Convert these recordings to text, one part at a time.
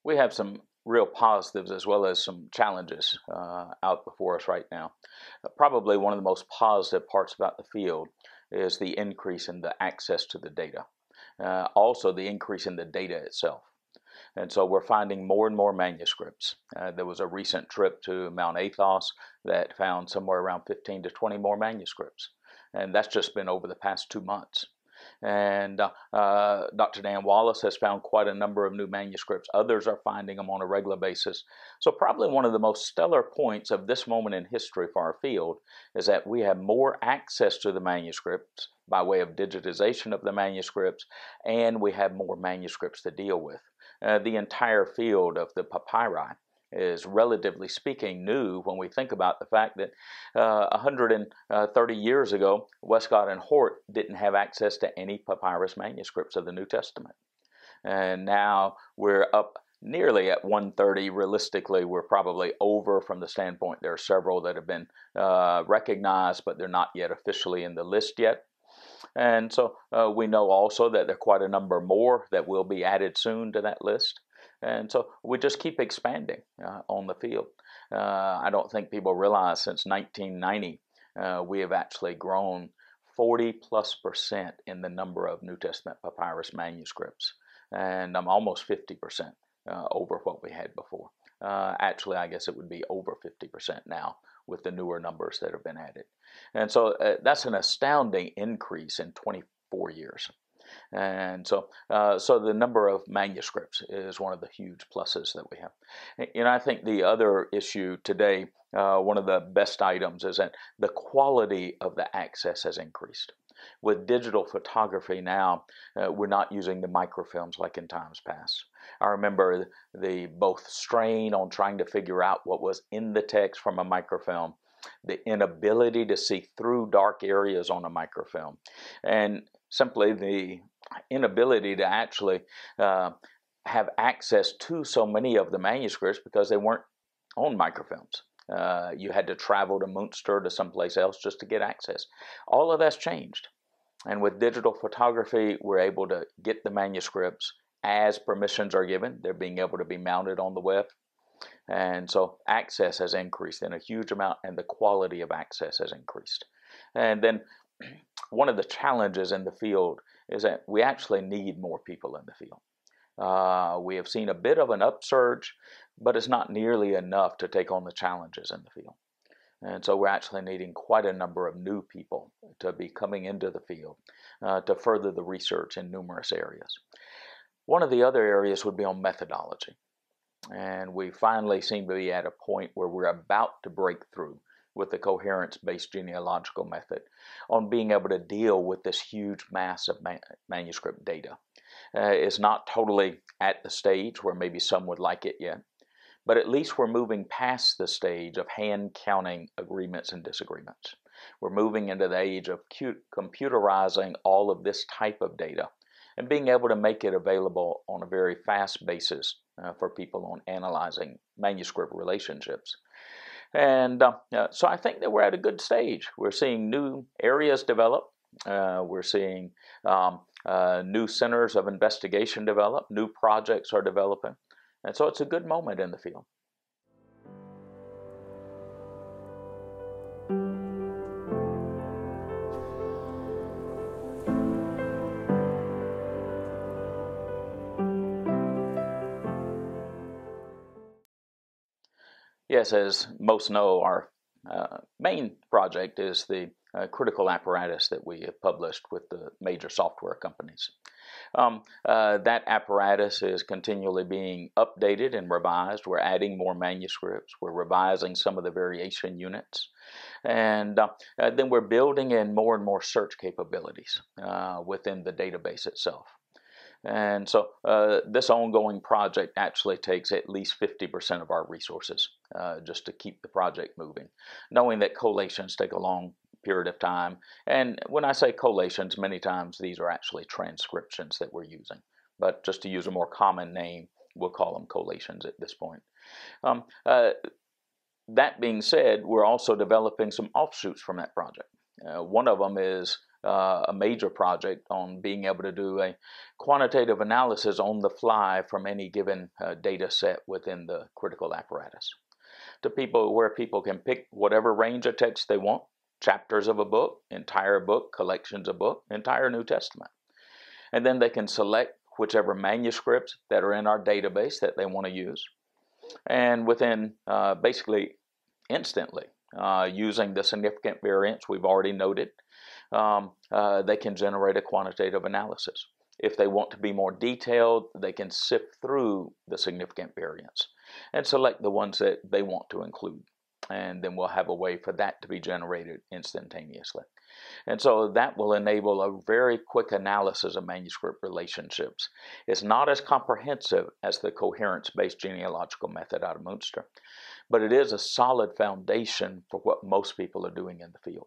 We have some real positives as well as some challenges out before us right now. Probably one of the most positive parts about the field is the increase in the access to the data. Also, the increase in the data itself. And so we're finding more and more manuscripts. There was a recent trip to Mount Athos that found somewhere around 15 to 20 more manuscripts. And that's just been over the past 2 months. And Dr. Dan Wallace has found quite a number of new manuscripts. Others are finding them on a regular basis. So probably one of the most stellar points of this moment in history for our field is that we have more access to the manuscripts by way of digitization of the manuscripts, and we have more manuscripts to deal with. The entire field of the papyri is, relatively speaking, new when we think about the fact that 130 years ago, Westcott and Hort didn't have access to any papyrus manuscripts of the New Testament. And now we're up nearly at 130. Realistically, we're probably over from the standpoint there are several that have been recognized, but they're not yet officially in the list yet. And so we know also that there are quite a number more that will be added soon to that list. And so we just keep expanding on the field. I don't think people realize since 1990, we have actually grown 40+% in the number of New Testament papyrus manuscripts. And I'm almost 50% over what we had before. Actually, I guess it would be over 50% now with the newer numbers that have been added. And so that's an astounding increase in 24 years. And so the number of manuscripts is one of the huge pluses that we have. You know, I think the other issue today, one of the best items is that the quality of the access has increased. With digital photography now, we're not using the microfilms like in times past. I remember the both strain on trying to figure out what was in the text from a microfilm, the inability to see through dark areas on a microfilm, and simply the inability to actually have access to so many of the manuscripts because they weren't on microfilms. You had to travel to Munster to someplace else just to get access. All of that's changed. And with digital photography, we're able to get the manuscripts as permissions are given. They're being able to be mounted on the web. And so access has increased in a huge amount, and the quality of access has increased. And then one of the challenges in the field is that we actually need more people in the field. We have seen a bit of an upsurge, but it's not nearly enough to take on the challenges in the field. And so we're actually needing quite a number of new people to be coming into the field to further the research in numerous areas. One of the other areas would be on methodology. And we finally seem to be at a point where we're about to break through with the coherence-based genealogical method on being able to deal with this huge mass of manuscript data. It's not totally at the stage where maybe some would like it yet, but at least we're moving past the stage of hand-counting agreements and disagreements. We're moving into the age of computerizing all of this type of data and being able to make it available on a very fast basis for people on analyzing manuscript relationships. And so I think that we're at a good stage. We're seeing new areas develop. We're seeing new centers of investigation develop. New projects are developing. And so it's a good moment in the field. Yes, as most know, our main project is the critical apparatus that we have published with the major software companies. That apparatus is continually being updated and revised. We're adding more manuscripts. We're revising some of the variation units. And then we're building in more and more search capabilities within the database itself. And so this ongoing project actually takes at least 50% of our resources just to keep the project moving, knowing that collations take a long period of time. And when I say collations, many times these are actually transcriptions that we're using. But just to use a more common name, we'll call them collations at this point. That being said, we're also developing some offshoots from that project. One of them is a major project on being able to do a quantitative analysis on the fly from any given data set within the critical apparatus, to where people can pick whatever range of text they want, chapters of a book, entire book, collections of book, entire New Testament. And then they can select whichever manuscripts that are in our database that they want to use. And within basically instantly, using the significant variance we've already noted, they can generate a quantitative analysis. If they want to be more detailed, they can sift through the significant variance and select the ones that they want to include. And then we'll have a way for that to be generated instantaneously. And so that will enable a very quick analysis of manuscript relationships. It's not as comprehensive as the coherence-based genealogical method out of Münster, but it is a solid foundation for what most people are doing in the field.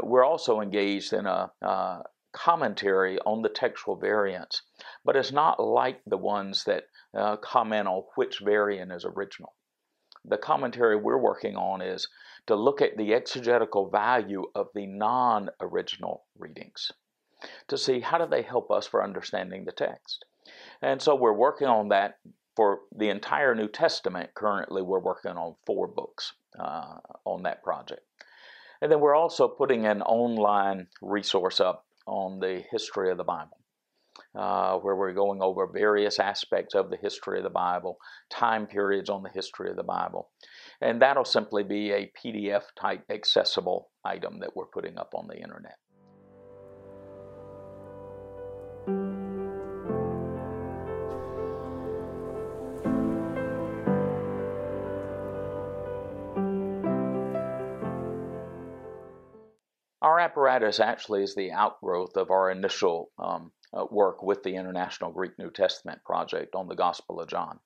We're also engaged in a commentary on the textual variants, but it's not like the ones that comment on which variant is original. The commentary we're working on is to look at the exegetical value of the non-original readings to see how do they help us for understanding the text. And so we're working on that for the entire New Testament. Currently, we're working on 4 books on that project. And then we're also putting an online resource up on the history of the Bible, where we're going over various aspects of the history of the Bible, time periods on the history of the Bible. And that'll simply be a PDF-type accessible item that we're putting up on the internet. Our apparatus actually is the outgrowth of our initial work with the International Greek New Testament Project on the Gospel of John.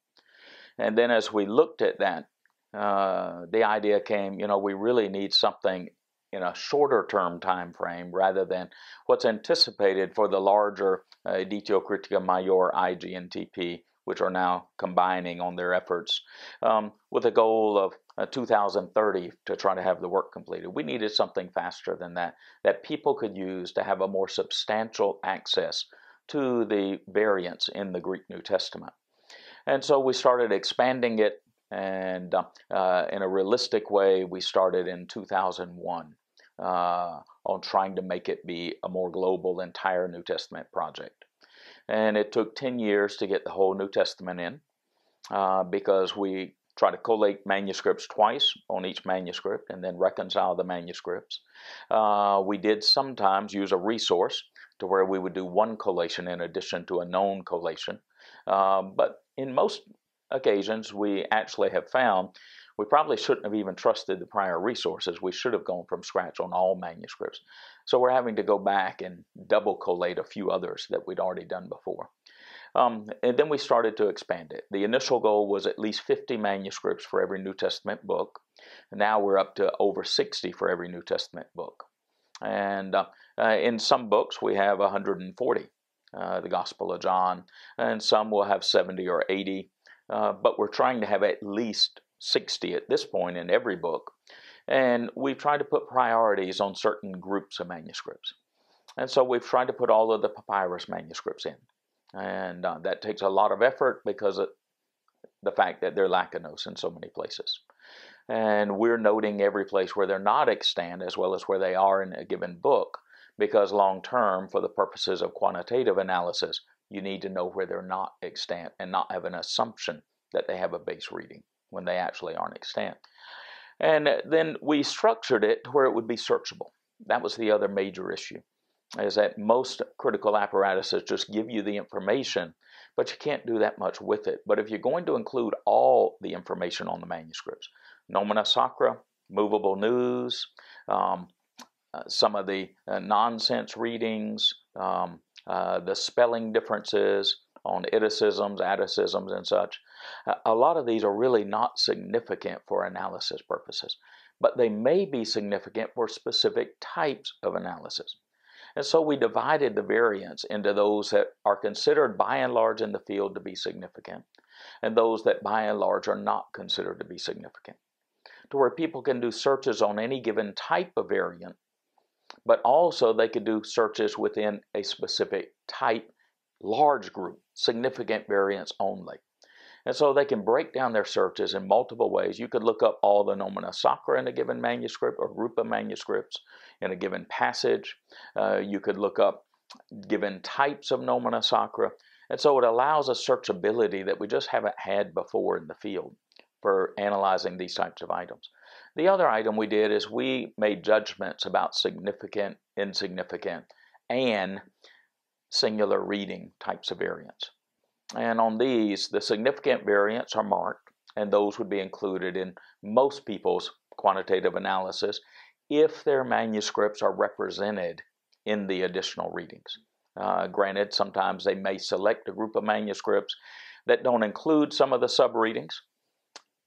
And then as we looked at that, the idea came, we really need something in a shorter term time frame rather than what's anticipated for the larger Editio Critica Major, IGNTP, which are now combining on their efforts with a goal of 2030 to try to have the work completed. We needed something faster than that people could use to have a more substantial access to the variants in the Greek New Testament. And so we started expanding it, and in a realistic way, we started in 2001 on trying to make it be a more global entire New Testament project. And it took 10 years to get the whole New Testament in because we try to collate manuscripts twice on each manuscript and then reconcile the manuscripts. We did sometimes use a resource to where we would do one collation in addition to a known collation. But in most occasions, we actually have found we probably shouldn't have even trusted the prior resources. We should have gone from scratch on all manuscripts. So we're having to go back and double collate a few others that we'd already done before. And then we started to expand it. The initial goal was at least 50 manuscripts for every New Testament book. And now we're up to over 60 for every New Testament book. And in some books, we have 140, the Gospel of John, and some will have 70 or 80. But we're trying to have at least 60 at this point in every book. And we've tried to put priorities on certain groups of manuscripts. And so we've tried to put all of the papyrus manuscripts in. And that takes a lot of effort because of the fact that they're lacunose in so many places. And we're noting every place where they're not extant as well as where they are in a given book, because long term, for the purposes of quantitative analysis, you need to know where they're not extant and not have an assumption that they have a base reading when they actually aren't extant. And then we structured it to where it would be searchable. That was the other major issue, is that most critical apparatuses just give you the information, but you can't do that much with it. But if you're going to include all the information on the manuscripts, nomina sacra, movable news, some of the nonsense readings, the spelling differences on Iticisms, Atticisms, and such, a lot of these are really not significant for analysis purposes, but they may be significant for specific types of analysis. And so we divided the variants into those that are considered by and large in the field to be significant, and those that by and large are not considered to be significant, to where people can do searches on any given type of variant, but also they could do searches within a specific type, large group, significant variants only. And so they can break down their searches in multiple ways. You could look up all the nomina sacra in a given manuscript or group of manuscripts in a given passage. You could look up given types of nomina sacra. And so it allows a searchability that we just haven't had before in the field for analyzing these types of items. The other item we did is we made judgments about significant, insignificant, and singular reading types of variants. And on these, the significant variants are marked, and those would be included in most people's quantitative analysis if their manuscripts are represented in the additional readings. Granted, sometimes they may select a group of manuscripts that don't include some of the sub-readings,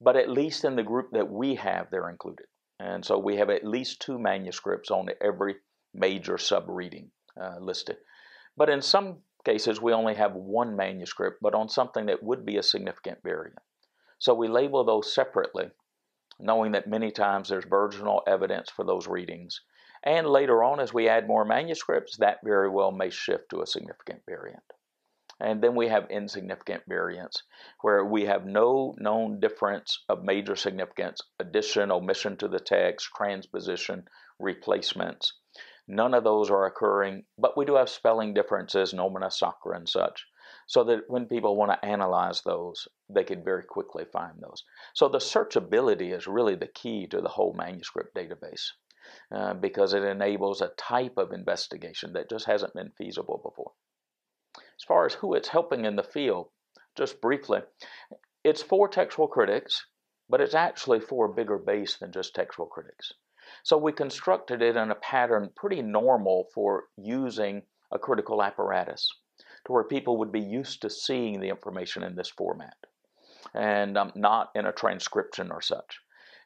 but at least in the group that we have, they're included. And so we have at least 2 manuscripts on every major sub-reading listed. But in some cases, we only have 1 manuscript, but on something that would be a significant variant. So we label those separately, knowing that many times there's virginal evidence for those readings. And later on, as we add more manuscripts, that very well may shift to a significant variant. And then we have insignificant variants, where we have no known difference of major significance, addition, omission to the text, transposition, replacements. None of those are occurring, but we do have spelling differences, nomina sacra and such, so that when people want to analyze those, they can very quickly find those. So the searchability is really the key to the whole manuscript database, because it enables a type of investigation that just hasn't been feasible before. As far as who it's helping in the field, just briefly, it's for textual critics, but it's actually for a bigger base than just textual critics. So we constructed it in a pattern pretty normal for using a critical apparatus, to where people would be used to seeing the information in this format, and not in a transcription or such.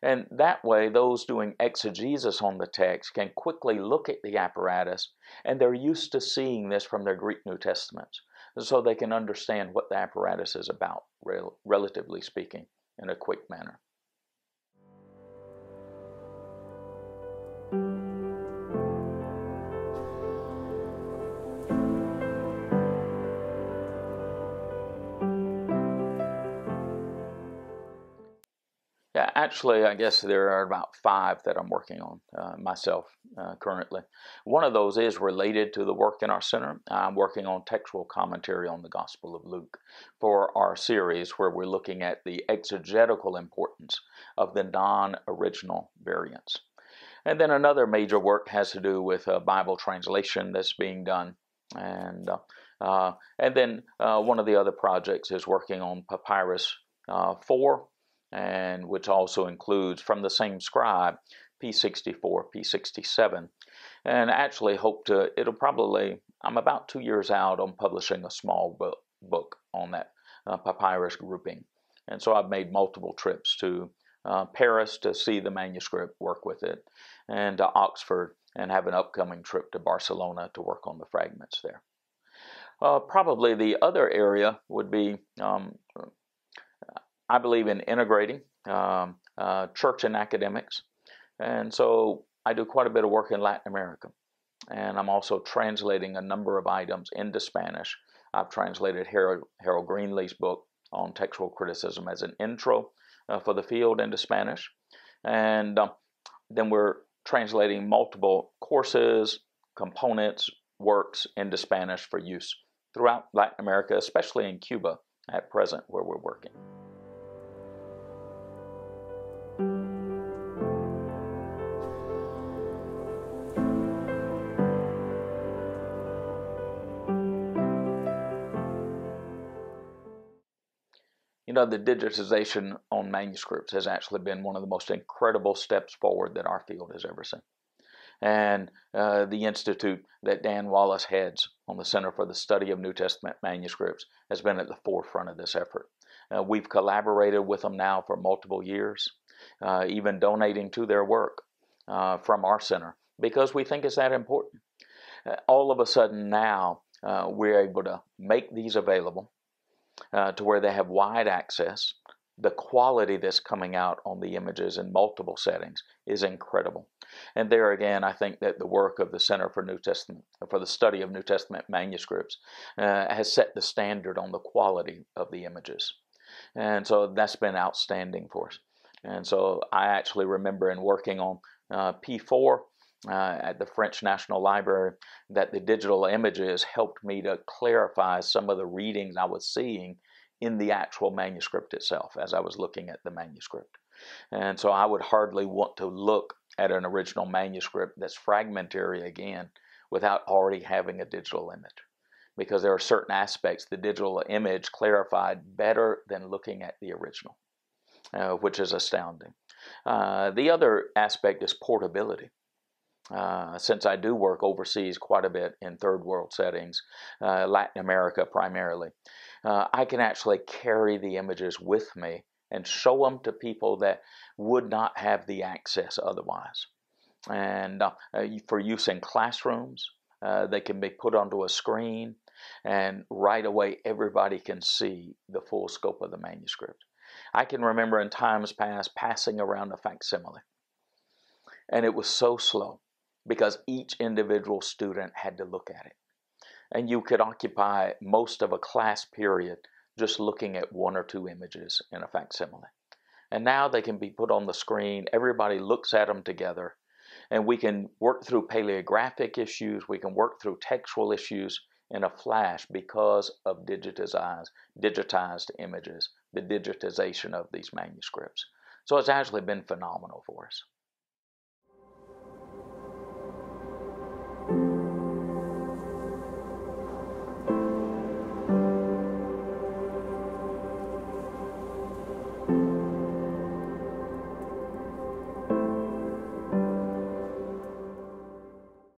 And that way, those doing exegesis on the text can quickly look at the apparatus, and they're used to seeing this from their Greek New Testaments, so they can understand what the apparatus is about, relatively speaking, in a quick manner. Yeah, actually, I guess there are about 5 that I'm working on myself currently. One of those is related to the work in our center. I'm working on textual commentary on the Gospel of Luke for our series, where we're looking at the exegetical importance of the non-original variants. And then another major work has to do with Bible translation that's being done. And then one of the other projects is working on Papyrus 4, and which also includes, from the same scribe, P64, P67. And actually hope to, I'm about 2 years out on publishing a small book on that papyrus grouping. And so I've made multiple trips to Paris to see the manuscript, work with it, and to Oxford, and have an upcoming trip to Barcelona to work on the fragments there. Probably the other area would be, I believe in integrating church and academics, and so I do quite a bit of work in Latin America, and I'm also translating a number of items into Spanish. I've translated Harold Greenlee's book on textual criticism as an intro for the field into Spanish, and then we're translating multiple courses, components, works into Spanish for use throughout Latin America, especially in Cuba at present, where we're working. You know, the digitization on manuscripts has actually been one of the most incredible steps forward that our field has ever seen. And the institute that Dan Wallace heads on the Center for the Study of New Testament Manuscripts has been at the forefront of this effort. We've collaborated with them now for multiple years, even donating to their work from our center because we think it's that important. All of a sudden now we're able to make these available to where they have wide access. The quality that's coming out on the images in multiple settings is incredible. And there again, I think that the work of the Center for the Study of New Testament Manuscripts has set the standard on the quality of the images. And so that's been outstanding for us. And so I actually remember in working on P4 at the French National Library that the digital images helped me to clarify some of the readings I was seeing in the actual manuscript itself as I was looking at the manuscript. And so I would hardly want to look at an original manuscript that's fragmentary again without already having a digital image, because there are certain aspects the digital image clarified better than looking at the original, which is astounding. The other aspect is portability. Since I do work overseas quite a bit in third world settings, Latin America primarily, I can actually carry the images with me and show them to people that would not have the access otherwise. And for use in classrooms, they can be put onto a screen, and right away everybody can see the full scope of the manuscript. I can remember in times past passing around a facsimile, and it was so slow because each individual student had to look at it. And you could occupy most of a class period just looking at one or two images in a facsimile. And now they can be put on the screen, everybody looks at them together, and we can work through paleographic issues, we can work through textual issues in a flash because of digitized images, the digitization of these manuscripts. So it's actually been phenomenal for us.